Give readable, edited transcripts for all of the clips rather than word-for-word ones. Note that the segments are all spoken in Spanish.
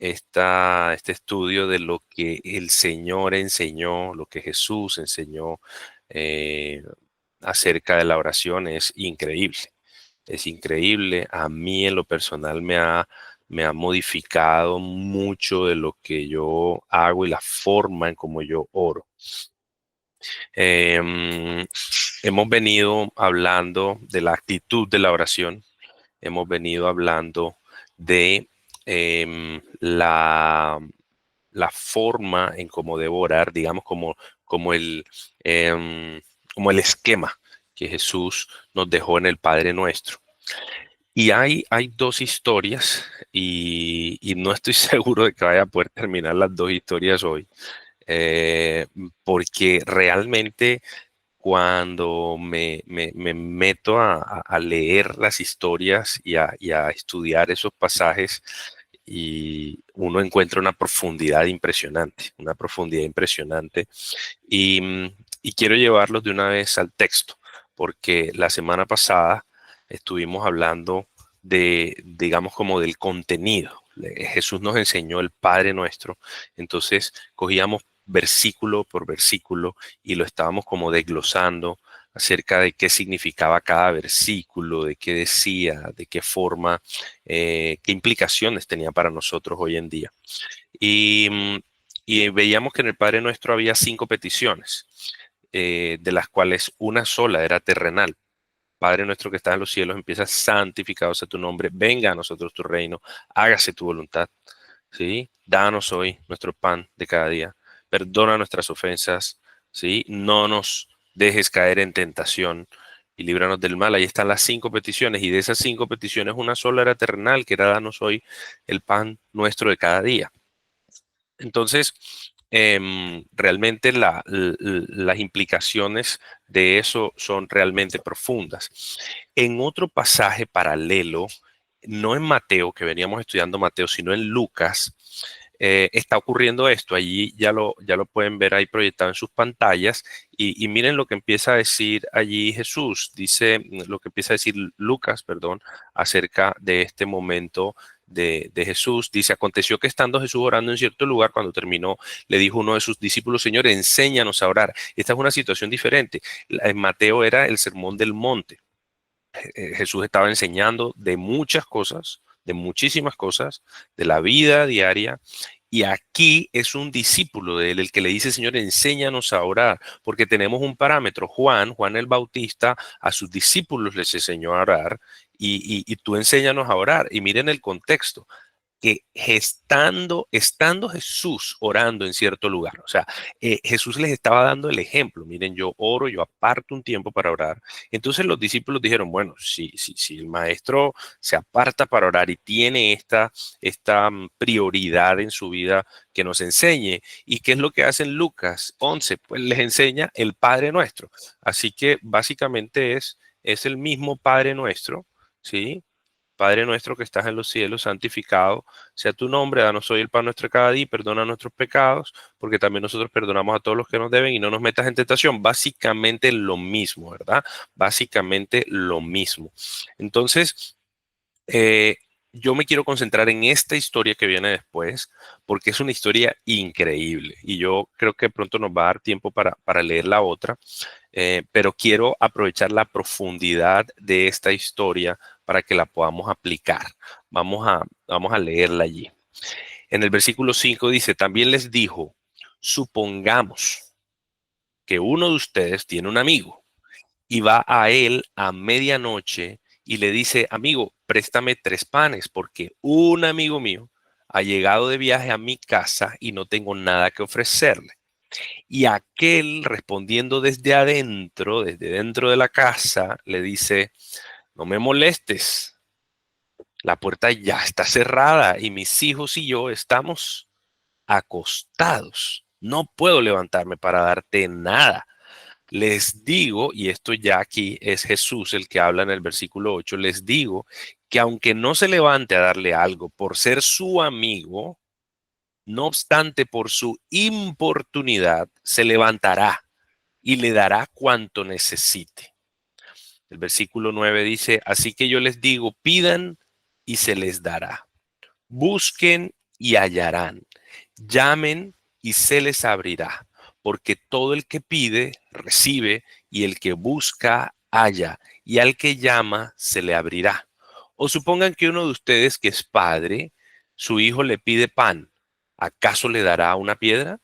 este estudio de lo que el Señor enseñó, lo que Jesús enseñó eh, acerca de la oración es increíble. Es increíble. A mí en lo personal me ha modificado mucho de lo que yo hago y la forma en cómo yo oro. Em, Hemos venido hablando de la actitud de la oración. Hemos venido hablando de la forma en cómo debo orar, digamos, como em, como el esquema que Jesús nos dejó en el Padre Nuestro. Y hay dos historias y no estoy seguro de que vaya a poder terminar las dos historias hoy, eh, porque realmente cuando me meto a leer las historias y a estudiar esos pasajes, y uno encuentra una profundidad impresionante. Y quiero llevarlos de una vez al texto, porque la semana pasada estuvimos hablando digamos, como del contenido. Jesús nos enseñó el Padre Nuestro, entonces cogíamos versículo por versículo y lo estábamos como desglosando acerca de qué significaba cada versículo, de qué decía, de qué forma, qué implicaciones tenía para nosotros hoy en día. Y, y veíamos que en el Padre Nuestro había 5 peticiones, de las cuales una sola era terrenal. Padre nuestro que estás en los cielos, empieza: santificado sea tu nombre, venga a nosotros tu reino, hágase tu voluntad. ¿Sí? Danos hoy nuestro pan de cada día, perdona nuestras ofensas, ¿sí? No nos dejes caer en tentación y líbranos del mal. Ahí están las 5 peticiones, y de esas 5 peticiones una sola era terrenal, que era: danos hoy el pan nuestro de cada día. Entonces, realmente las implicaciones de eso son realmente profundas. En otro pasaje paralelo, no en Mateo, que veníamos estudiando Mateo, sino en Lucas, está ocurriendo esto. Allí ya lo pueden ver ahí proyectado en sus pantallas, y miren lo que empieza a decir allí Jesús. Dice lo que empieza a decir Lucas, perdón, acerca de este momento de Jesús. Dice: aconteció que estando Jesús orando en cierto lugar, cuando terminó, le dijo uno de sus discípulos: Señor, enséñanos a orar. Esta es una situación diferente. En Mateo era el sermón del monte. Jesús estaba enseñando de muchas cosas, de muchísimas cosas, de la vida diaria. Y aquí es un discípulo de él el que le dice: Señor, enséñanos a orar, porque tenemos un parámetro. Juan el Bautista, a sus discípulos les enseñó a orar, y tú enséñanos a orar. Y miren el contexto, que estando Jesús orando en cierto lugar, o sea, Jesús les estaba dando el ejemplo: miren, yo oro, yo aparto un tiempo para orar. Entonces los discípulos dijeron: bueno, si el maestro se aparta para orar y tiene esta prioridad en su vida, que nos enseñe. ¿Y qué es lo que hace en Lucas 11? Pues les enseña el Padre Nuestro. Así que básicamente es el mismo Padre Nuestro, ¿sí? Padre nuestro que estás en los cielos, santificado sea tu nombre, danos hoy el pan nuestro de cada día, y perdona nuestros pecados, porque también nosotros perdonamos a todos los que nos deben, y no nos metas en tentación. Básicamente lo mismo, ¿verdad? Básicamente lo mismo. Entonces, eh, yo me quiero concentrar en esta historia que viene después, porque es una historia increíble, y yo creo que pronto nos va a dar tiempo para leer la otra. Pero quiero aprovechar la profundidad de esta historia para que la podamos aplicar. Vamos a leerla allí. En el versículo 5 dice: también les dijo: supongamos que uno de ustedes tiene un amigo y va a él a medianoche y le dice: amigo, préstame 3 panes, porque un amigo mío ha llegado de viaje a mi casa y no tengo nada que ofrecerle. Y aquel, respondiendo desde dentro de la casa, le dice: no me molestes, la puerta ya está cerrada y mis hijos y yo estamos acostados. No puedo levantarme para darte nada. Les digo, y esto ya aquí es Jesús el que habla en el versículo 8, les digo que aunque no se levante a darle algo por ser su amigo, no obstante, por su importunidad, se levantará y le dará cuanto necesite. El versículo 9 dice: así que yo les digo, pidan y se les dará. Busquen y hallarán. Llamen y se les abrirá, porque todo el que pide, recibe, y el que busca, halla, y al que llama, se le abrirá. O supongan que uno de ustedes que es padre, su hijo le pide pan, ¿acaso le dará una piedra?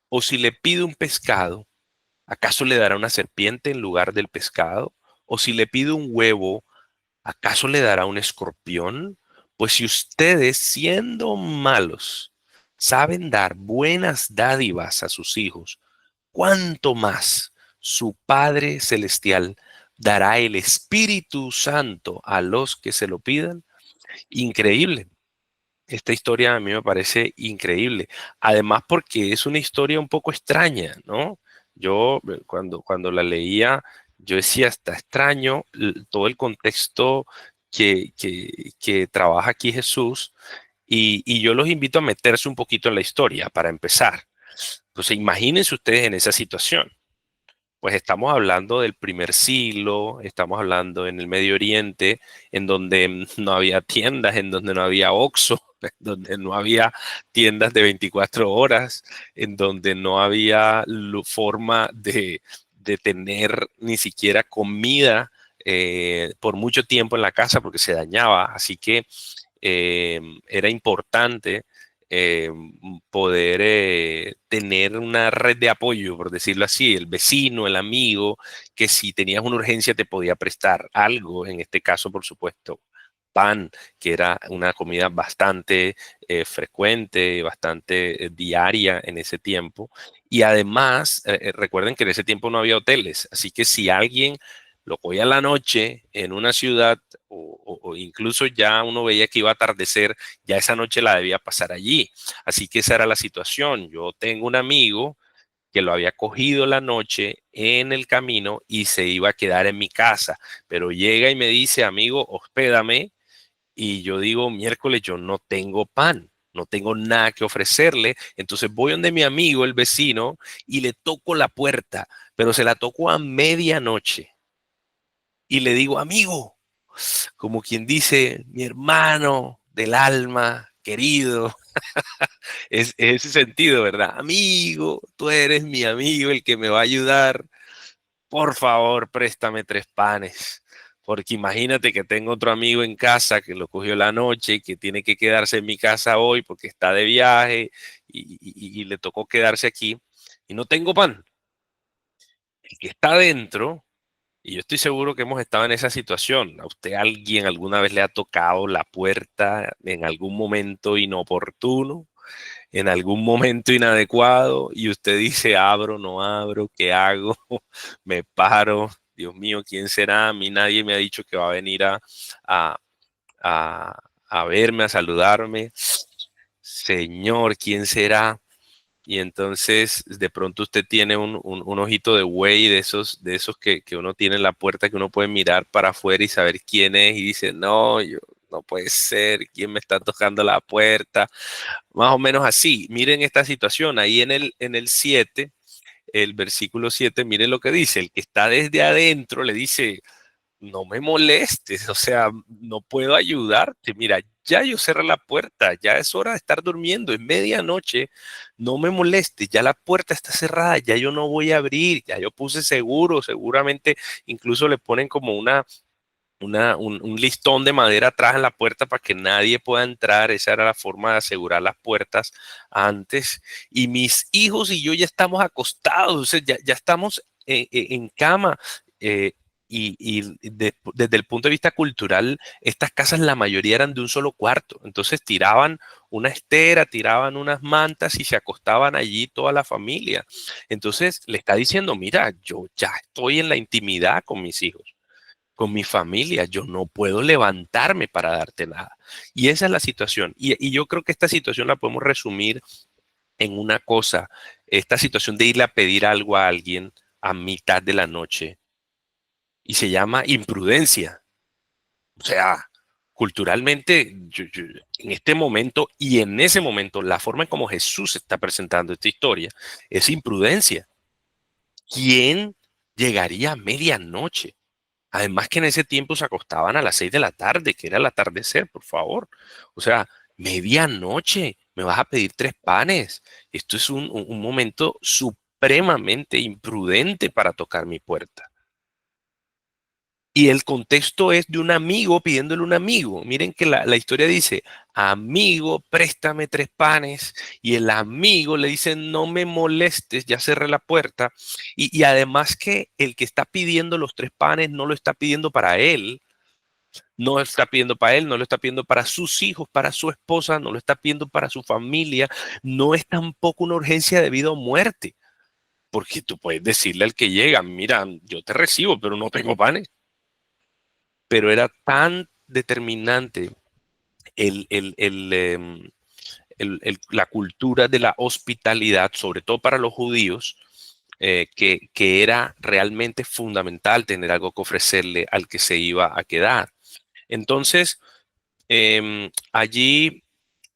O si le pide un pescado, ¿acaso le dará una serpiente en lugar del pescado? O si le pide un huevo, ¿acaso le dará un escorpión? Pues si ustedes, siendo malos, saben dar buenas dádivas a sus hijos, ¿cuánto más su Padre Celestial dará el Espíritu Santo a los que se lo pidan? Increíble. Esta historia a mí me parece increíble. Además porque es una historia un poco extraña, ¿no? Yo cuando la leía, yo decía, está extraño todo el contexto que trabaja aquí Jesús y yo los invito a meterse un poquito en la historia para empezar. Entonces, imagínense ustedes en esa situación. Pues estamos hablando del primer siglo, estamos hablando en el Medio Oriente, en donde no había tiendas, en donde no había Oxxo, en donde no había tiendas de 24 horas, en donde no había forma de tener ni siquiera comida por mucho tiempo en la casa porque se dañaba. Así que era importante eh, poder tener una red de apoyo, por decirlo así, el vecino, el amigo, que si tenías una urgencia te podía prestar algo, en este caso, por supuesto, pan, que era una comida bastante frecuente, bastante diaria en ese tiempo. Y además, recuerden que en ese tiempo no había hoteles, así que si alguien lo cogía a la noche en una ciudad o incluso ya uno veía que iba a atardecer, ya esa noche la debía pasar allí. Así que esa era la situación. Yo tengo un amigo que lo había cogido la noche en el camino y se iba a quedar en mi casa, pero llega y me dice, amigo, hospédame, y yo digo, miércoles, yo no tengo pan. No tengo nada que ofrecerle. Entonces voy donde mi amigo, el vecino, y le toco la puerta, pero se la toco a medianoche. Y le digo, amigo, como quien dice, mi hermano del alma, querido, es ese sentido, ¿verdad? Amigo, tú eres mi amigo, el que me va a ayudar. Por favor, préstame 3 panes. Porque imagínate que tengo otro amigo en casa que lo cogió la noche y que tiene que quedarse en mi casa hoy porque está de viaje y le tocó quedarse aquí y no tengo pan. El que está adentro, y yo estoy seguro que hemos estado en esa situación. A usted alguien alguna vez le ha tocado la puerta en algún momento inoportuno, en algún momento inadecuado, y usted dice, abro, no abro, ¿qué hago? Me paro. Dios mío, ¿quién será? A mí nadie me ha dicho que va a venir a, a, a verme, a saludarme. Señor, ¿quién será? Y entonces de pronto usted tiene un ojito de buey de esos que uno tiene en la puerta que uno puede mirar para afuera y saber quién es y dice, no, yo, no puede ser, ¿quién me está tocando la puerta? Más o menos así. Miren esta situación, ahí en el 7, el versículo 7, miren lo que dice, el que está desde adentro le dice, no me molestes, o sea, no puedo ayudarte. Mira, ya yo cerré la puerta, ya es hora de estar durmiendo, es medianoche, no me molestes, ya la puerta está cerrada, ya yo no voy a abrir, ya yo puse seguro, seguramente incluso le ponen como un listón de madera atrás en la puerta para que nadie pueda entrar. Esa era la forma de asegurar las puertas antes. Y mis hijos y yo ya estamos acostados, o sea, ya estamos en cama. eh, desde el punto de vista cultural, estas casas la mayoría eran de un solo cuarto. Entonces tiraban una estera, tiraban unas mantas y se acostaban allí toda la familia. Entonces le está diciendo, mira, yo ya estoy en la intimidad con mis hijos, con mi familia, yo no puedo levantarme para darte nada. Y esa es la situación. Y yo creo que esta situación la podemos resumir en una cosa, esta situación de irle a pedir algo a alguien a mitad de la noche y se llama imprudencia. O sea, culturalmente, en este momento y en ese momento, la forma en como Jesús está presentando esta historia es imprudencia. ¿Quién llegaría a medianoche? Además que en ese tiempo se acostaban a las 6 de la tarde, que era el atardecer, por favor. O sea, medianoche. ¿Me vas a pedir 3 panes? Esto es un momento supremamente imprudente para tocar mi puerta. Y el contexto es de un amigo pidiéndole a un amigo. Miren que la historia dice, amigo, préstame 3 panes. Y el amigo le dice, no me molestes, ya cerré la puerta. Y además que el que está pidiendo los 3 panes no lo está pidiendo para él, no lo está pidiendo para él, no lo está pidiendo para sus hijos, para su esposa, no lo está pidiendo para su familia. No es tampoco una urgencia de vida o muerte. Porque tú puedes decirle al que llega, mira, yo te recibo, pero no tengo panes. Pero era tan determinante la cultura de la hospitalidad, sobre todo para los judíos, que era realmente fundamental tener algo que ofrecerle al que se iba a quedar. Entonces, allí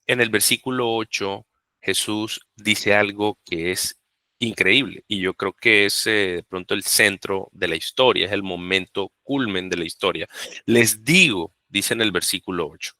en el versículo 8, Jesús dice algo que es increíble y yo creo que es de pronto el centro de la historia, es el momento culmen de la historia. Les digo, dice en el versículo 8,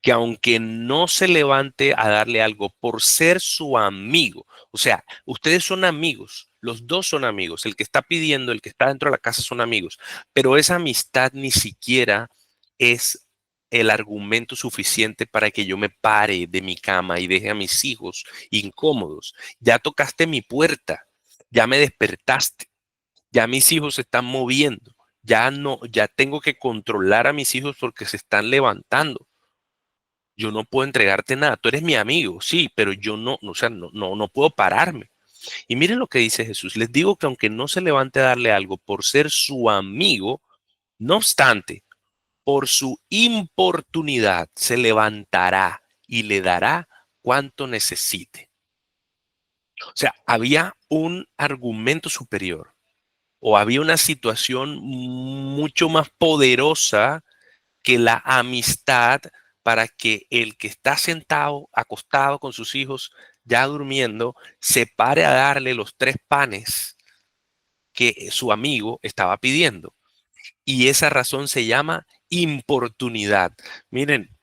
que aunque no se levante a darle algo por ser su amigo, o sea, ustedes son amigos, los dos son amigos, el que está pidiendo, el que está dentro de la casa son amigos, pero esa amistad ni siquiera es el argumento suficiente para que yo me pare de mi cama y deje a mis hijos incómodos. Ya tocaste mi puerta, ya me despertaste, ya mis hijos se están moviendo, ya no, ya tengo que controlar a mis hijos porque se están levantando. Yo no puedo entregarte nada. Tú eres mi amigo, sí, pero yo o sea, no puedo pararme. Y miren lo que dice Jesús. Les digo que aunque no se levante a darle algo por ser su amigo, no obstante, por su importunidad se levantará y le dará cuanto necesite. O sea, había un argumento superior o había una situación mucho más poderosa que la amistad para que el que está sentado, acostado con sus hijos, ya durmiendo, se pare a darle los 3 panes que su amigo estaba pidiendo. Y esa razón se llama importunidad. Miren,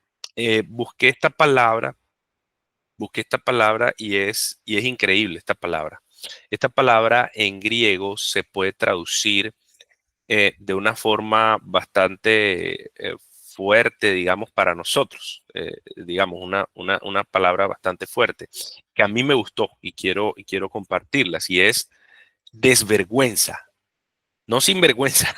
busqué esta palabra y es increíble esta palabra. Esta palabra en griego se puede traducir de una forma bastante fuerte, digamos, para nosotros. Digamos, una palabra bastante fuerte que a mí me gustó y quiero compartirlas y es desvergüenza. No sinvergüenza.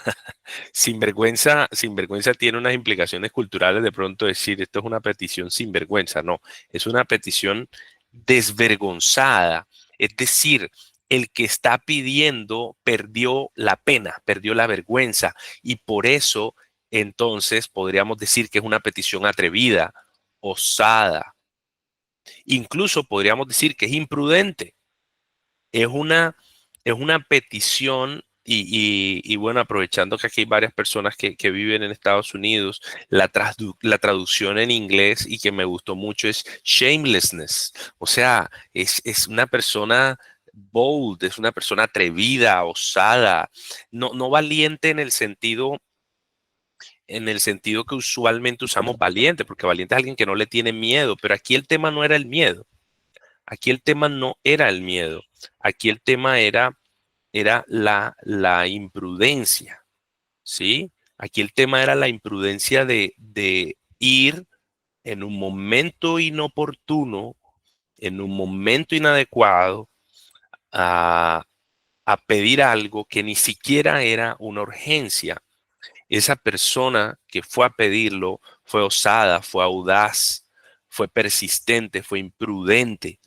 Sinvergüenza tiene unas implicaciones culturales de pronto decir esto es una petición sinvergüenza. No, es una petición desvergonzada. Es decir, el que está pidiendo perdió la pena, perdió la vergüenza y por eso entonces podríamos decir que es una petición atrevida, osada. Incluso podríamos decir que es imprudente. Es una, es una petición y bueno, aprovechando que aquí hay varias personas que viven en Estados Unidos, la traducción en inglés y que me gustó mucho es shamelessness. O sea, es una persona bold, es una persona atrevida, osada, no valiente en el sentido que usualmente usamos valiente, porque valiente es alguien que no le tiene miedo, pero aquí el tema no era el miedo. Aquí el tema no era el miedo. Aquí el tema era la imprudencia, ¿sí? Aquí el tema era la imprudencia de ir en un momento inoportuno, en un momento inadecuado, a, a pedir algo que ni siquiera era una urgencia. Esa persona que fue a pedirlo fue osada, fue audaz, fue persistente, fue imprudente.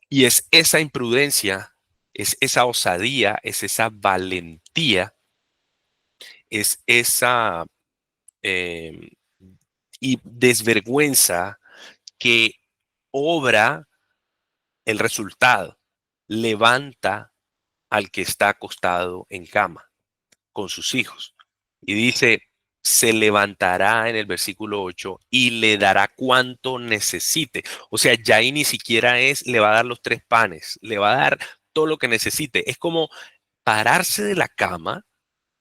Y es esa imprudencia, es esa osadía, es esa valentía, es esa eh, y desvergüenza que obra el resultado, levanta al que está acostado en cama con sus hijos. Y dice, se levantará en el versículo 8 y le dará cuanto necesite. O sea, ya ahí ni siquiera le va a dar los 3 panes, le va a dar todo lo que necesite. Es como pararse de la cama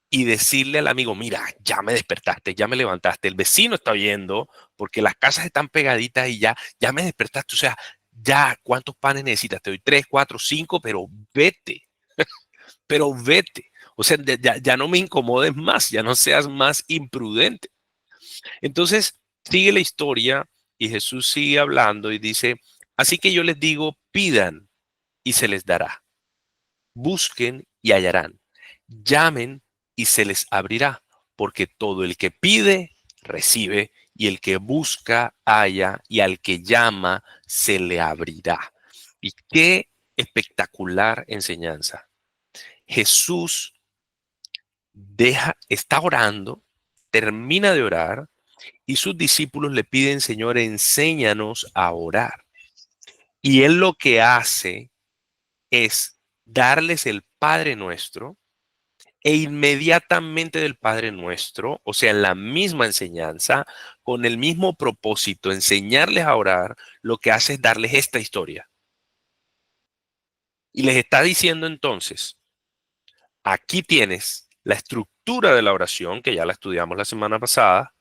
y decirle al amigo, mira, ya me despertaste, ya me levantaste, el vecino está oyendo porque las casas están pegaditas y ya me despertaste, o sea, ya, ¿cuántos panes necesitas? Te doy 3, 4, 5, pero vete. O sea, ya no me incomodes más, ya no seas más imprudente. Entonces, sigue la historia y Jesús sigue hablando y dice, así que yo les digo, pidan y se les dará, busquen y hallarán, llamen y se les abrirá, porque todo el que pide, recibe, y el que busca, halla, y al que llama, se le abrirá. Y qué espectacular enseñanza. Jesús está orando, termina de orar, y sus discípulos le piden, Señor, enséñanos a orar. Y él lo que hace es darles el Padre Nuestro e inmediatamente del Padre Nuestro, o sea, en la misma enseñanza, con el mismo propósito, enseñarles a orar, lo que hace es darles esta historia. Y les está diciendo entonces, aquí tienes la estructura de la oración, que ya la estudiamos la semana pasada,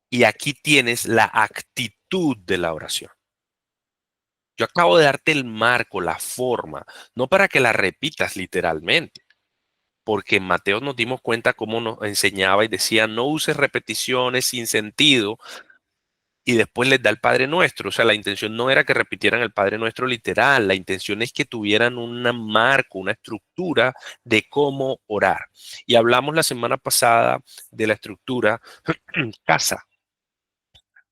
y aquí tienes la actitud de la oración. Yo acabo de darte el marco, la forma, no para que la repitas literalmente, porque en Mateo nos dimos cuenta cómo nos enseñaba y decía, no uses repeticiones sin sentido, y después les da el Padre Nuestro. O sea, la intención no era que repitieran el Padre Nuestro literal, la intención es que tuvieran un marco, una estructura de cómo orar. Y hablamos la semana pasada de la estructura casa,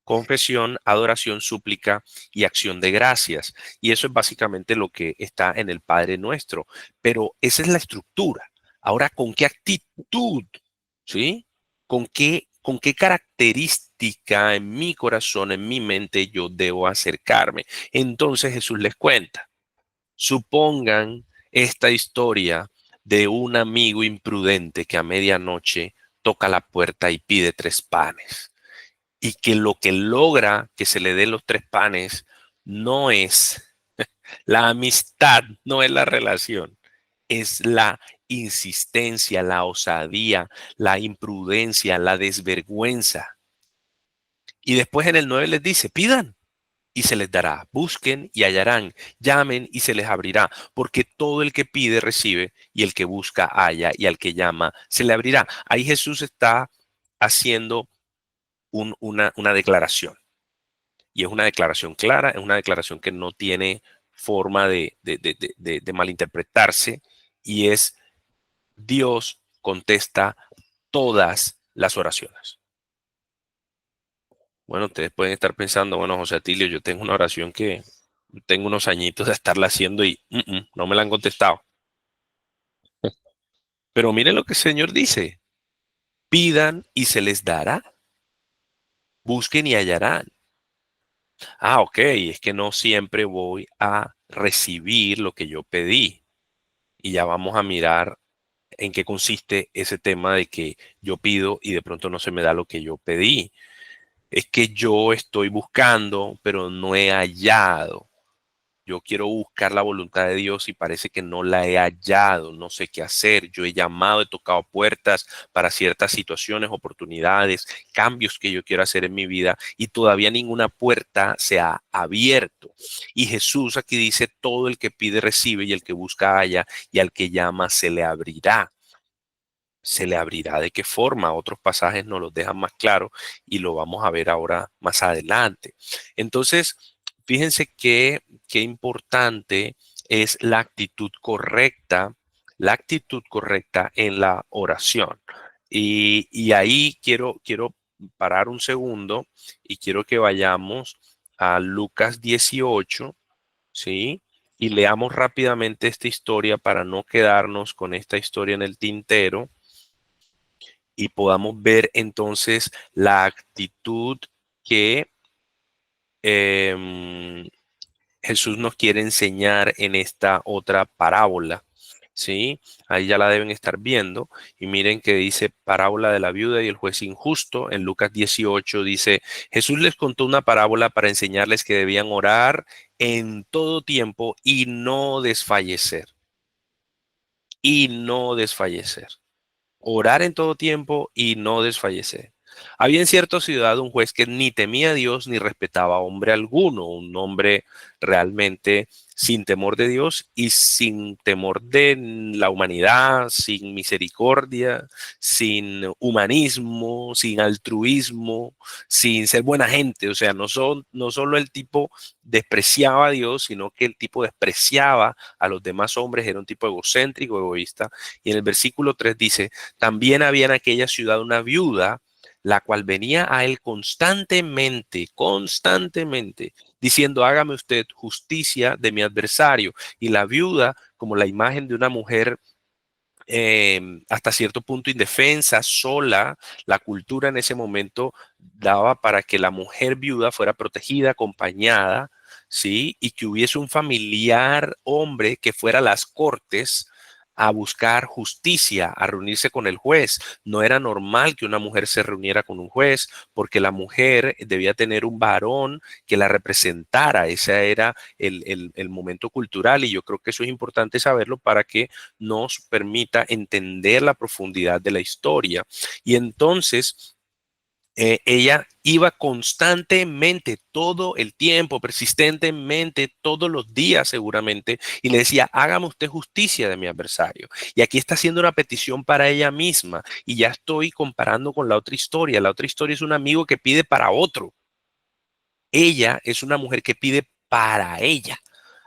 confesión, adoración, súplica y acción de gracias. Y eso es básicamente lo que está en el Padre Nuestro. Pero esa es la estructura. Ahora, ¿con qué actitud? ¿Sí? Con qué característica en mi corazón, en mi mente yo debo acercarme? Entonces Jesús les cuenta. Supongan esta historia de un amigo imprudente que a medianoche toca la puerta y pide 3 panes y que lo que logra que se le den los 3 panes no es la amistad, no es la relación, es la insistencia, la osadía, la imprudencia, la desvergüenza. Y después en el 9 les dice, pidan y se les dará, busquen y hallarán, llamen y se les abrirá, porque todo el que pide recibe y el que busca halla y al que llama se le abrirá. Ahí Jesús está haciendo una declaración. Y es una declaración clara, es una declaración que no tiene forma de malinterpretarse y es Dios contesta todas las oraciones. Bueno, ustedes pueden estar pensando, bueno, José Atilio, yo tengo una oración que tengo unos añitos de estarla haciendo y no me la han contestado. Pero miren lo que el Señor dice, pidan y se les dará, busquen y hallarán. Ah, ok, es que no siempre voy a recibir lo que yo pedí. Y ya vamos a mirar en qué consiste ese tema de que yo pido y de pronto no se me da lo que yo pedí. Es que yo estoy buscando, pero no he hallado. Yo quiero buscar la voluntad de Dios y parece que no la he hallado, no sé qué hacer. Yo he llamado, he tocado puertas para ciertas situaciones, oportunidades, cambios que yo quiero hacer en mi vida y todavía ninguna puerta se ha abierto. Y Jesús aquí dice, todo el que pide recibe y el que busca halla y al que llama se le abrirá. ¿Se le abrirá de qué forma? Otros pasajes nos los dejan más claro y lo vamos a ver ahora más adelante. Entonces, fíjense qué importante es la actitud correcta en la oración. Y ahí quiero parar un segundo y quiero que vayamos a Lucas 18, ¿sí? Y leamos rápidamente esta historia para no quedarnos con esta historia en el tintero y podamos ver entonces la actitud que em, Jesús nos quiere enseñar en esta otra parábola. ¿Sí? Ahí ya la deben estar viendo. Y miren que dice parábola de la viuda y el juez injusto. En Lucas 18 dice, Jesús les contó una parábola para enseñarles que debían orar en todo tiempo y no desfallecer. Y no desfallecer. orar en todo tiempo y no desfallecer. Había en cierta ciudad un juez que ni temía a Dios ni respetaba a hombre alguno, un hombre realmente sin temor de Dios y sin temor de la humanidad, sin misericordia, sin humanismo, sin altruismo, sin ser buena gente. O sea, no solo el tipo despreciaba a Dios, sino que el tipo despreciaba a los demás hombres, era un tipo egocéntrico, egoísta. Y en el versículo 3 dice, también había en aquella ciudad una viuda, la cual venía a él constantemente, diciendo, hágame usted justicia de mi adversario. Y la viuda, como la imagen de una mujer hasta cierto punto indefensa, sola, la cultura en ese momento daba para que la mujer viuda fuera protegida, acompañada, ¿sí? Y que hubiese un familiar hombre que fuera a las cortes a buscar justicia, a reunirse con el juez. No era normal que una mujer se reuniera con un juez porque la mujer debía tener un varón que la representara. Ese era el momento cultural y yo creo que eso es importante saberlo para que nos permita entender la profundidad de la historia. Y entonces ella iba constantemente, todo el tiempo, persistentemente, todos los días seguramente, y le decía, hágame usted justicia de mi adversario. Y aquí está haciendo una petición para ella misma, y ya estoy comparando con la otra historia. La otra historia es un amigo que pide para otro. Ella es una mujer que pide para ella.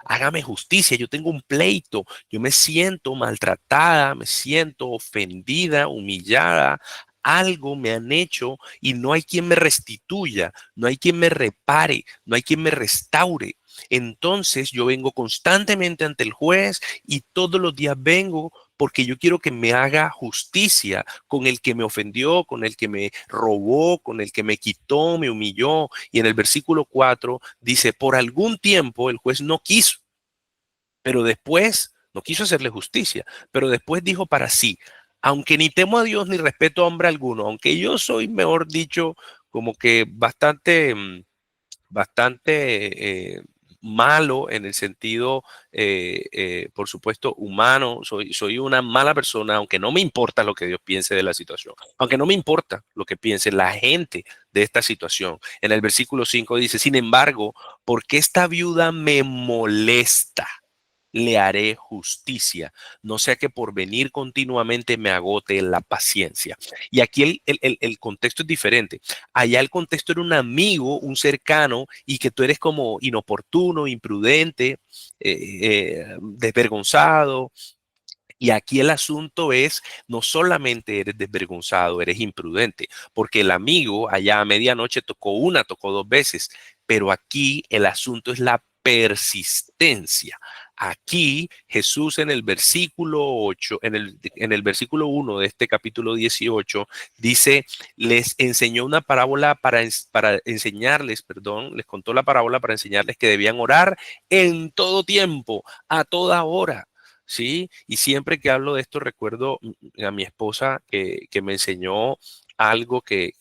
Hágame justicia, yo tengo un pleito, yo me siento maltratada, me siento ofendida, humillada, algo me han hecho y no hay quien me restituya, no hay quien me repare, no hay quien me restaure. Entonces yo vengo constantemente ante el juez y todos los días vengo porque yo quiero que me haga justicia con el que me ofendió, con el que me robó, con el que me quitó, me humilló. Y en el versículo 4 dice, por algún tiempo el juez no quiso, pero después no quiso hacerle justicia, pero después dijo para sí, aunque ni temo a Dios ni respeto a hombre alguno, aunque yo soy, mejor dicho, como que bastante malo en el sentido, por supuesto, humano. Soy una mala persona, aunque no me importa lo que Dios piense de la situación, aunque no me importa lo que piense la gente de esta situación. En el versículo 5 dice, sin embargo, porque esta viuda me molesta, le haré justicia, no sea que por venir continuamente me agote la paciencia. Y aquí el contexto es diferente. Allá el contexto era un amigo, un cercano, y que tú eres como inoportuno, imprudente, desvergonzado. Y aquí el asunto es, no solamente eres desvergonzado, eres imprudente, porque el amigo allá a medianoche tocó una, tocó dos veces, pero aquí el asunto es la persistencia. Aquí Jesús en el versículo 8, en el versículo 1 de este capítulo 18, dice, les enseñó una parábola para enseñarles, perdón, les contó la parábola para enseñarles que debían orar en todo tiempo, a toda hora. Sí, y siempre que hablo de esto recuerdo a mi esposa que me enseñó algo que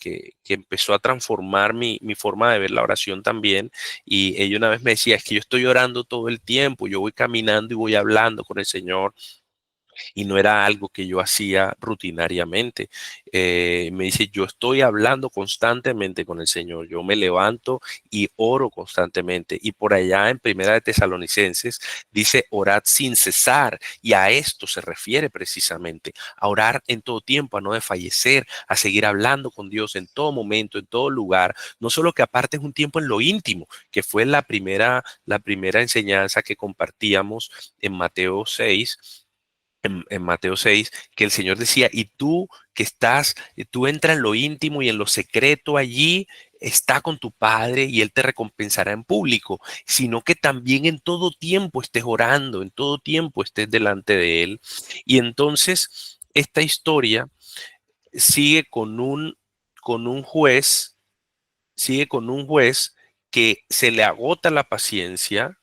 empezó a transformar mi forma de ver la oración también. Y ella una vez me decía, es que yo estoy orando todo el tiempo, yo voy caminando y voy hablando con el Señor y no era algo que yo hacía rutinariamente. Me dice, yo estoy hablando constantemente con el Señor, yo me levanto y oro constantemente. Y por allá en Primera de Tesalonicenses dice, orad sin cesar. Y a esto se refiere precisamente, a orar en todo tiempo, a no desfallecer, a seguir hablando con Dios en todo momento, en todo lugar. No solo que aparte es un tiempo en lo íntimo, que fue la primera enseñanza que compartíamos en Mateo 6, en Mateo 6, que el Señor decía, y tú que estás, tú entra en lo íntimo y en lo secreto allí, está con tu Padre y Él te recompensará en público, sino que también en todo tiempo estés orando, en todo tiempo estés delante de Él. Y entonces, esta historia sigue con un juez, sigue con un juez que se le agota la paciencia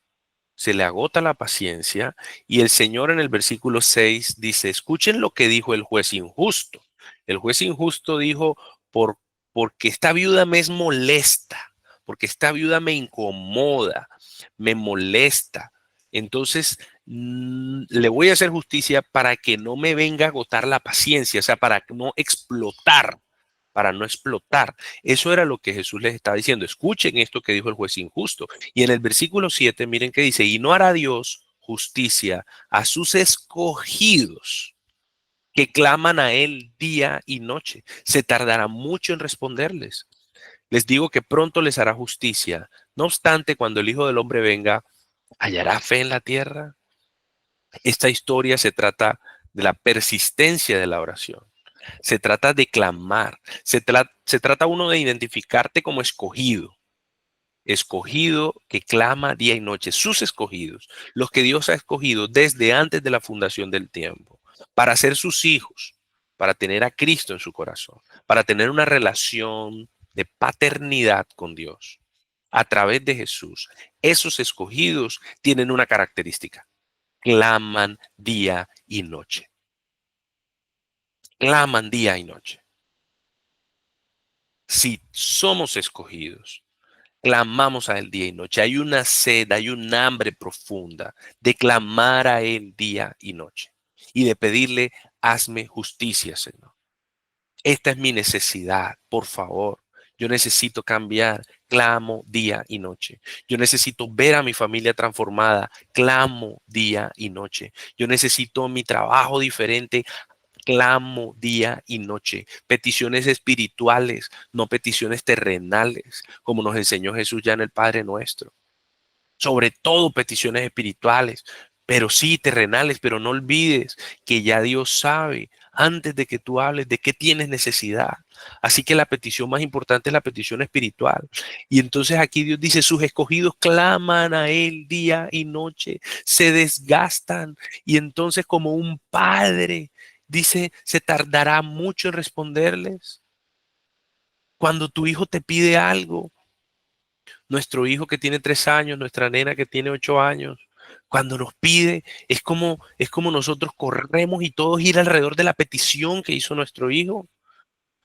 y el Señor en el versículo 6 dice, escuchen lo que dijo el juez injusto. El juez injusto dijo, por, porque esta viuda me es molesta, porque esta viuda me incomoda, me molesta. Entonces, le voy a hacer justicia para que no me venga a agotar la paciencia, o sea, para no explotar. Eso era lo que Jesús les estaba diciendo. Escuchen esto que dijo el juez injusto. Y en el versículo 7, miren que dice, y no hará Dios justicia a sus escogidos que claman a él día y noche. Se tardará mucho en responderles. Les digo que pronto les hará justicia. No obstante, cuando el Hijo del Hombre venga, ¿hallará fe en la tierra? Esta historia se trata de la persistencia de la oración. Se trata de clamar. Se trata uno de identificarte como escogido. Escogido que clama día y noche. Sus escogidos. Los que Dios ha escogido desde antes de la fundación del tiempo. Para ser sus hijos. Para tener a Cristo en su corazón. Para tener una relación de paternidad con Dios. A través de Jesús. Esos escogidos tienen una característica: claman día y noche. Claman día y noche. Si somos escogidos, clamamos a Él día y noche. Hay una sed, hay un hambre profunda de clamar a Él día y noche y de pedirle, hazme justicia, Señor. Esta es mi necesidad, por favor. Yo necesito cambiar, clamo día y noche. Yo necesito ver a mi familia transformada, clamo día y noche. Yo necesito mi trabajo diferente, clamo día y noche. Peticiones espirituales, no peticiones terrenales, como nos enseñó Jesús ya en el Padre Nuestro. Sobre todo peticiones espirituales, pero sí terrenales, pero no olvides que ya Dios sabe antes de que tú hables de qué tienes necesidad. Así que la petición más importante es la petición espiritual. Y entonces aquí Dios dice, sus escogidos claman a Él día y noche, se desgastan y entonces como un padre dice, se tardará mucho en responderles. Cuando tu hijo te pide algo, nuestro hijo que tiene 3 años, nuestra nena que tiene 8 años, cuando nos pide, es como nosotros corremos y todos ir alrededor de la petición que hizo nuestro hijo.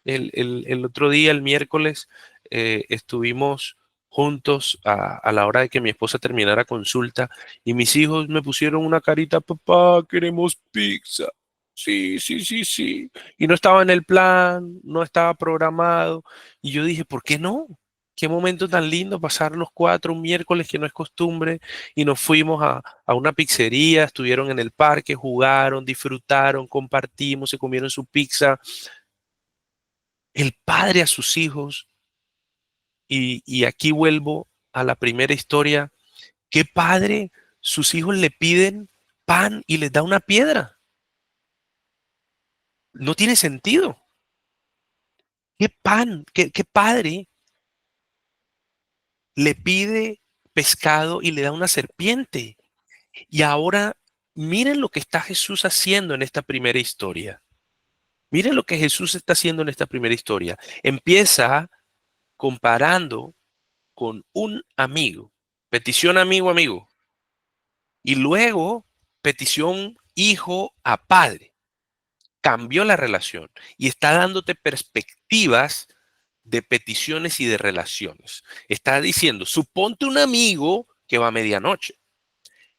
El otro día, el miércoles, estuvimos juntos a la hora de que mi esposa terminara consulta y mis hijos me pusieron una carita, papá, queremos pizza. Sí, sí, sí, sí. Y no estaba en el plan, no estaba programado. Y yo dije, ¿por qué no? Qué momento tan lindo pasar los cuatro un miércoles que no es costumbre y nos fuimos a una pizzería, estuvieron en el parque, jugaron, disfrutaron, compartimos, se comieron su pizza. El padre a sus hijos, y aquí vuelvo a la primera historia, ¿qué padre sus hijos le piden pan y les da una piedra? No tiene sentido. ¿Qué pan, qué padre le pide pescado y le da una serpiente? Y ahora miren lo que está Jesús haciendo en esta primera historia. Miren lo que Jesús está haciendo en esta primera historia. Empieza comparando con un amigo. Petición amigo, amigo. Y luego petición hijo a padre. Cambió la relación y está dándote perspectivas de peticiones y de relaciones. Está diciendo, suponte un amigo que va a medianoche.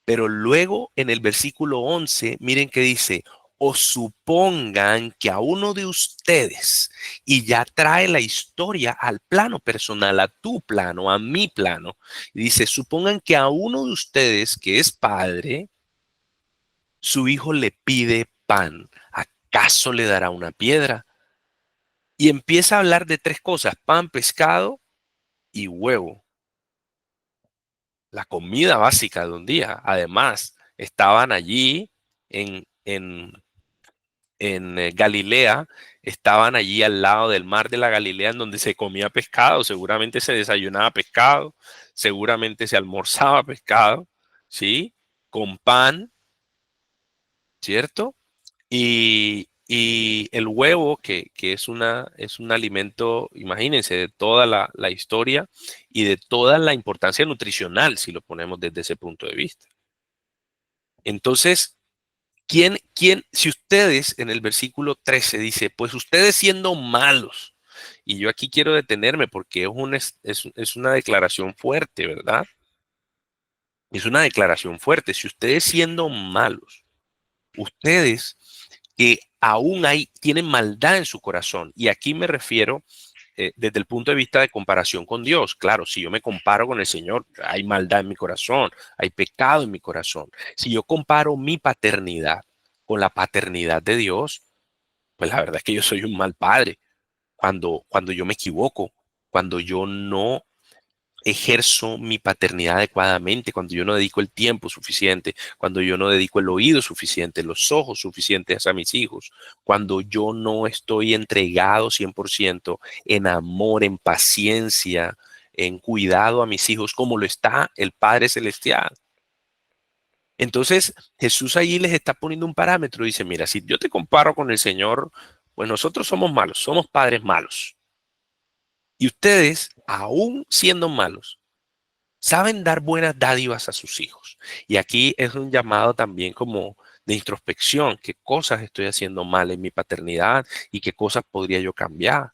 Pero luego en el versículo 11, miren que dice, o supongan que a uno de ustedes, y ya trae la historia al plano personal, a tu plano, a mi plano, y dice, supongan que a uno de ustedes que es padre, su hijo le pide pan, ¿acaso le dará una piedra? Y empieza a hablar de tres cosas: pan, pescado y huevo, la comida básica de un día. Además, estaban allí en Galilea, estaban allí al lado del mar de la Galilea en donde se comía pescado, seguramente se desayunaba pescado, seguramente se almorzaba pescado, ¿sí? Con pan, ¿cierto? Y el huevo, que es un alimento, imagínense, de toda la historia y de toda la importancia nutricional, si lo ponemos desde ese punto de vista. Entonces, si ustedes en el versículo 13 dice, pues ustedes siendo malos, y yo aquí quiero detenerme porque es una declaración fuerte, ¿verdad? Es una declaración fuerte. Si ustedes siendo malos, ustedes que aún tienen maldad en su corazón, y aquí me refiero desde el punto de vista de comparación con Dios. Claro, si yo me comparo con el Señor, hay maldad en mi corazón, hay pecado en mi corazón. Si yo comparo mi paternidad con la paternidad de Dios, pues la verdad es que yo soy un mal padre cuando yo me equivoco, cuando yo no ejerzo mi paternidad adecuadamente, cuando yo no dedico el tiempo suficiente, cuando yo no dedico el oído suficiente, los ojos suficientes a mis hijos, cuando yo no estoy entregado 100% en amor, en paciencia, en cuidado a mis hijos, como lo está el Padre Celestial. Entonces, Jesús allí les está poniendo un parámetro. Dice, mira, si yo te comparo con el Señor, pues nosotros somos malos, somos padres malos. Y ustedes, aún siendo malos, saben dar buenas dádivas a sus hijos. Y aquí es un llamado también como de introspección. ¿Qué cosas estoy haciendo mal en mi paternidad y qué cosas podría yo cambiar?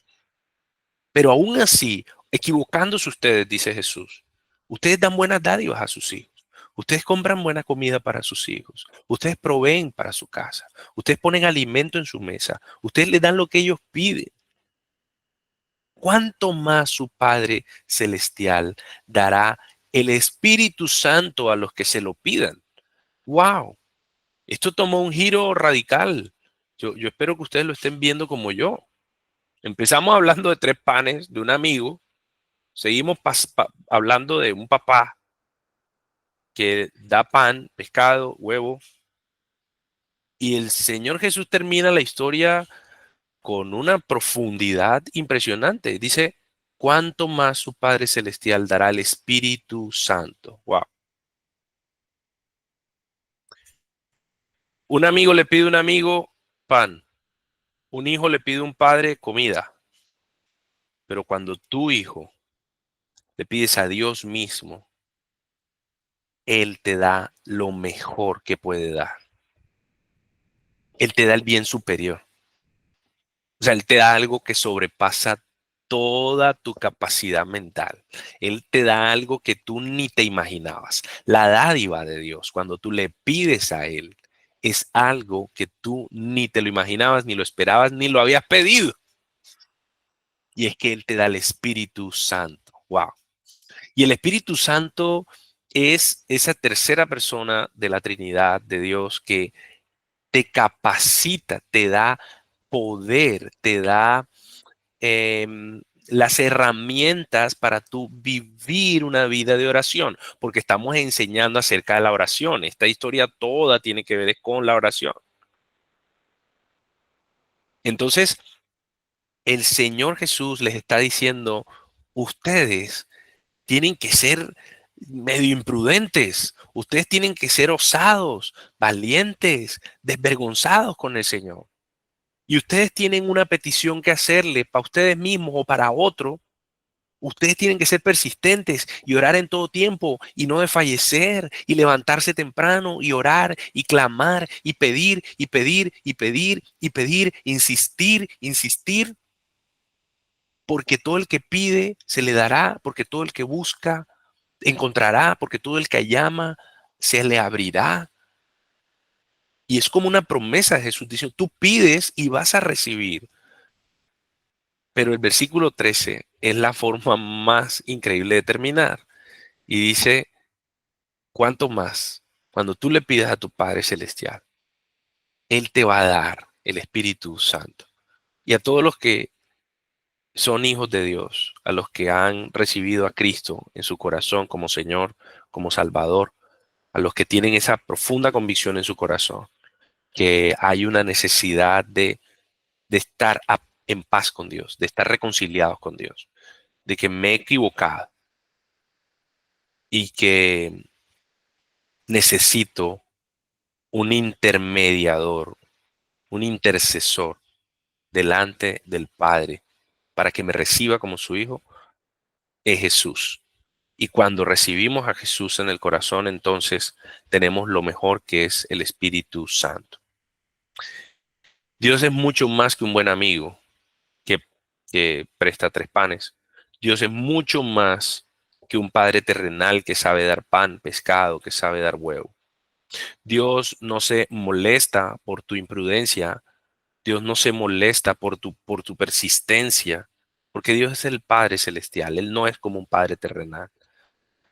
Pero aún así, equivocándose ustedes, dice Jesús, ustedes dan buenas dádivas a sus hijos. Ustedes compran buena comida para sus hijos. Ustedes proveen para su casa. Ustedes ponen alimento en su mesa. Ustedes les dan lo que ellos piden. ¿Cuánto más su Padre Celestial dará el Espíritu Santo a los que se lo pidan? ¡Wow! Esto tomó un giro radical. Yo espero que ustedes lo estén viendo como yo. Empezamos hablando de 3 panes, de un amigo. Seguimos hablando de un papá que da pan, pescado, huevo. Y el Señor Jesús termina la historia con una profundidad impresionante. Dice, ¿cuánto más su Padre Celestial dará el Espíritu Santo? Wow. Un amigo le pide a un amigo pan. Un hijo le pide a un padre comida. Pero cuando tu hijo le pides a Dios mismo, Él te da lo mejor que puede dar. Él te da el bien superior. O sea, Él te da algo que sobrepasa toda tu capacidad mental. Él te da algo que tú ni te imaginabas. La dádiva de Dios, cuando tú le pides a Él, es algo que tú ni te lo imaginabas, ni lo esperabas, ni lo habías pedido. Y es que Él te da el Espíritu Santo. Wow. Y el Espíritu Santo es esa tercera persona de la Trinidad de Dios que te capacita, te da poder, te da las herramientas para tú vivir una vida de oración, porque estamos enseñando acerca de la oración. Esta historia toda tiene que ver con la oración. Entonces, el Señor Jesús les está diciendo, ustedes tienen que ser medio imprudentes, ustedes tienen que ser osados, valientes, desvergonzados con el Señor. Y ustedes tienen una petición que hacerle para ustedes mismos o para otro. Ustedes tienen que ser persistentes y orar en todo tiempo y no desfallecer y levantarse temprano y orar y clamar y pedir y pedir y pedir y pedir, insistir, insistir, porque todo el que pide se le dará, porque todo el que busca encontrará, porque todo el que llama se le abrirá. Y es como una promesa de Jesús, dice, tú pides y vas a recibir. Pero el versículo 13 es la forma más increíble de terminar. Y dice, ¿cuánto más? Cuando tú le pidas a tu Padre Celestial, Él te va a dar el Espíritu Santo. Y a todos los que son hijos de Dios, a los que han recibido a Cristo en su corazón como Señor, como Salvador, a los que tienen esa profunda convicción en su corazón, que hay una necesidad de estar en paz con Dios, de estar reconciliados con Dios, de que me he equivocado y que necesito un intermediador, un intercesor delante del Padre para que me reciba como su hijo, es Jesús. Y cuando recibimos a Jesús en el corazón, entonces tenemos lo mejor que es el Espíritu Santo. Dios es mucho más que un buen amigo que presta 3 panes. Dios es mucho más que un padre terrenal que sabe dar pan, pescado, que sabe dar huevo. Dios no se molesta por tu imprudencia. Dios no se molesta por tu persistencia, porque Dios es el Padre celestial. Él no es como un padre terrenal.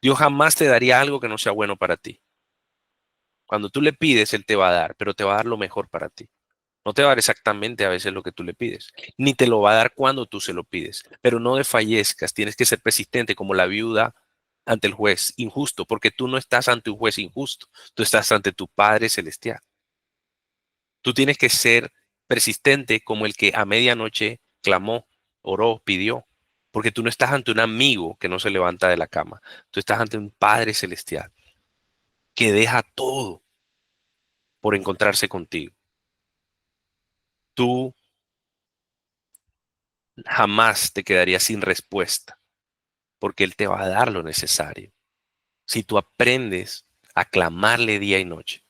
Dios jamás te daría algo que no sea bueno para ti. Cuando tú le pides, Él te va a dar, pero te va a dar lo mejor para ti. No te va a dar exactamente a veces lo que tú le pides, ni te lo va a dar cuando tú se lo pides, pero no desfallezcas, tienes que ser persistente como la viuda ante el juez injusto, porque tú no estás ante un juez injusto, tú estás ante tu Padre celestial. Tú tienes que ser persistente como el que a medianoche clamó, oró, pidió, porque tú no estás ante un amigo que no se levanta de la cama, tú estás ante un Padre celestial que deja todo por encontrarse contigo. Tú jamás te quedarías sin respuesta, porque Él te va a dar lo necesario. Si tú aprendes a clamarle día y noche,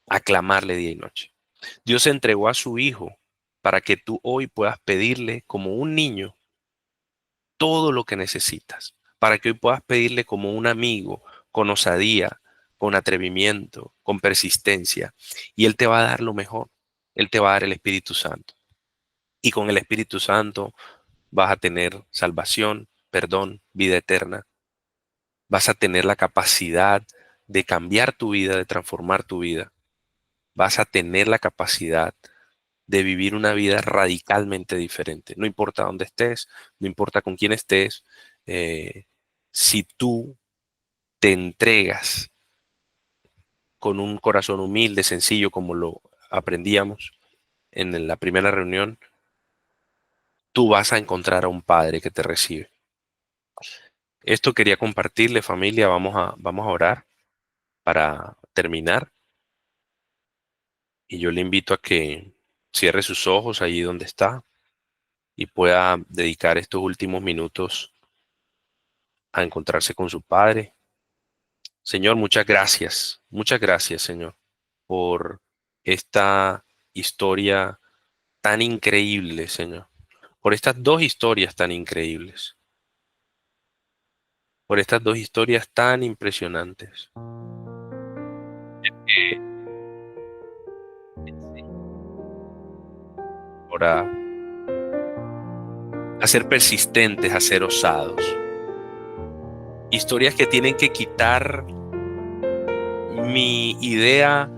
a clamarle día y noche. Dios entregó a su Hijo para que tú hoy puedas pedirle como un niño todo lo que necesitas, para que hoy puedas pedirle como un amigo, con osadía, con atrevimiento, con persistencia, y Él te va a dar lo mejor. Él te va a dar el Espíritu Santo. Y con el Espíritu Santo vas a tener salvación, perdón, vida eterna. Vas a tener la capacidad de cambiar tu vida, de transformar tu vida. Vas a tener la capacidad de vivir una vida radicalmente diferente. No importa dónde estés, no importa con quién estés, eh, si tú te entregas con un corazón humilde, sencillo, como lo aprendíamos en la primera reunión, tú vas a encontrar a un Padre que te recibe. Esto quería compartirle, familia. Vamos a orar para terminar. Y yo le invito a que cierre sus ojos allí donde está y pueda dedicar estos últimos minutos a encontrarse con su Padre. Señor, muchas gracias, Señor, por esta historia tan increíble, Señor, por estas dos historias tan increíbles, por estas dos historias tan impresionantes. Que ahora a ser persistentes, a ser osados. Historias que tienen que quitar mi idea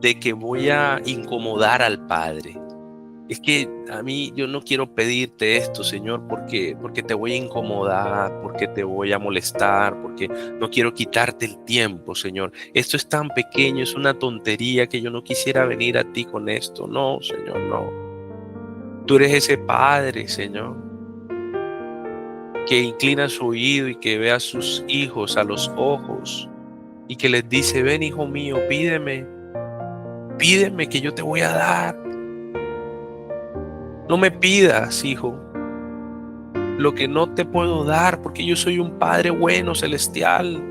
de que voy a incomodar al Padre. Es que a mí yo no quiero pedirte esto, Señor, porque te voy a incomodar, porque te voy a molestar, porque no quiero quitarte el tiempo, Señor. Esto es tan pequeño, es una tontería que yo no quisiera venir a ti con esto. No, Señor, no. Tú eres ese Padre, Señor, que inclina su oído y que ve a sus hijos a los ojos y que les dice, ven, hijo mío, pídeme que yo te voy a dar. No me pidas, hijo, lo que no te puedo dar, porque yo soy un Padre bueno, celestial.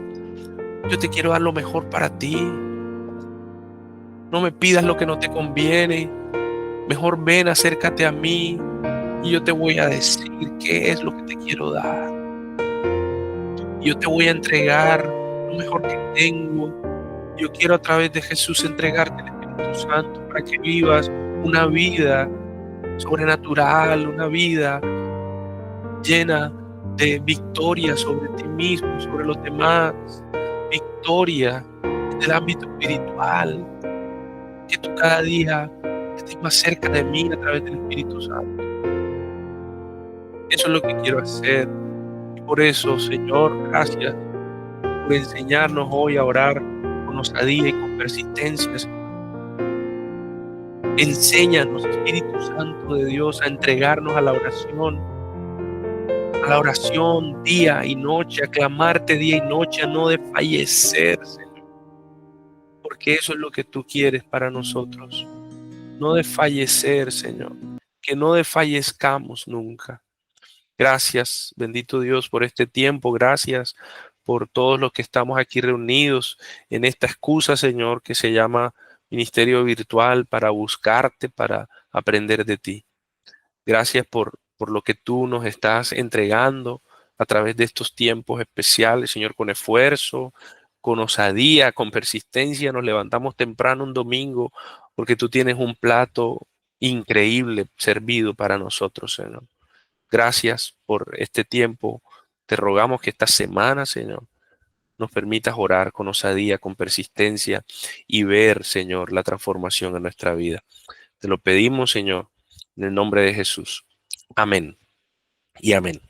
Yo te quiero dar lo mejor para ti. No me pidas lo que no te conviene. Mejor ven, acércate a mí y yo te voy a decir qué es lo que te quiero dar. Yo te voy a entregar lo mejor que tengo. Yo quiero a través de Jesús entregarte el Espíritu Santo para que vivas una vida sobrenatural, una vida llena de victoria sobre ti mismo, sobre los demás, victoria en el ámbito espiritual, que tú cada día estés más cerca de mí a través del Espíritu Santo. Eso es lo que quiero hacer. Y por eso, Señor, gracias por enseñarnos hoy a orar con osadía y con persistencia. Enséñanos, Espíritu Santo de Dios, a entregarnos a la oración día y noche, a clamarte día y noche, a no desfallecer, Señor, porque eso es lo que tú quieres para nosotros. No desfallecer, Señor, que no desfallezcamos nunca. Gracias, bendito Dios, por este tiempo. Gracias por todos los que estamos aquí reunidos en esta excusa, Señor, que se llama Ministerio Virtual, para buscarte, para aprender de ti. Gracias por lo que tú nos estás entregando a través de estos tiempos especiales, Señor, con esfuerzo, con osadía, con persistencia. Nos levantamos temprano un domingo porque tú tienes un plato increíble servido para nosotros, Señor. Gracias por este tiempo. Te rogamos que esta semana, Señor, nos permitas orar con osadía, con persistencia y ver, Señor, la transformación en nuestra vida. Te lo pedimos, Señor, en el nombre de Jesús. Amén y amén.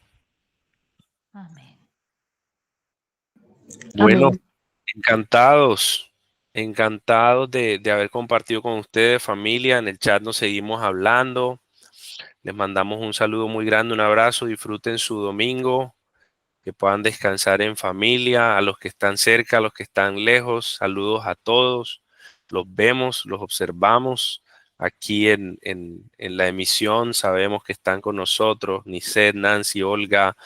Amén. Bueno, Amén. encantados, encantados de haber compartido con ustedes, familia. En el chat nos seguimos hablando. Les mandamos un saludo muy grande, un abrazo. Disfruten su domingo, que puedan descansar en familia. A los que están cerca, a los que están lejos, saludos a todos. Los vemos, los observamos aquí en la emisión. Sabemos que están con nosotros Nisset, Nancy, Olga,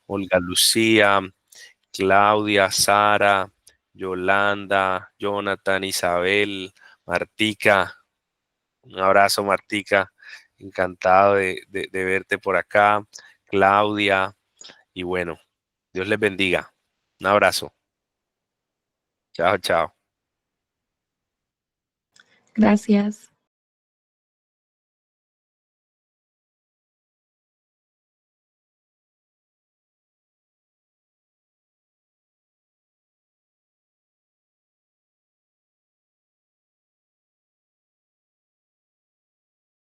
Olga Lucía, Claudia, Sara, Yolanda, Jonathan, Isabel, Martica. Un abrazo, Martica. Encantado de verte por acá. Claudia. Y bueno, Dios les bendiga. Un abrazo. Chao, chao. Gracias.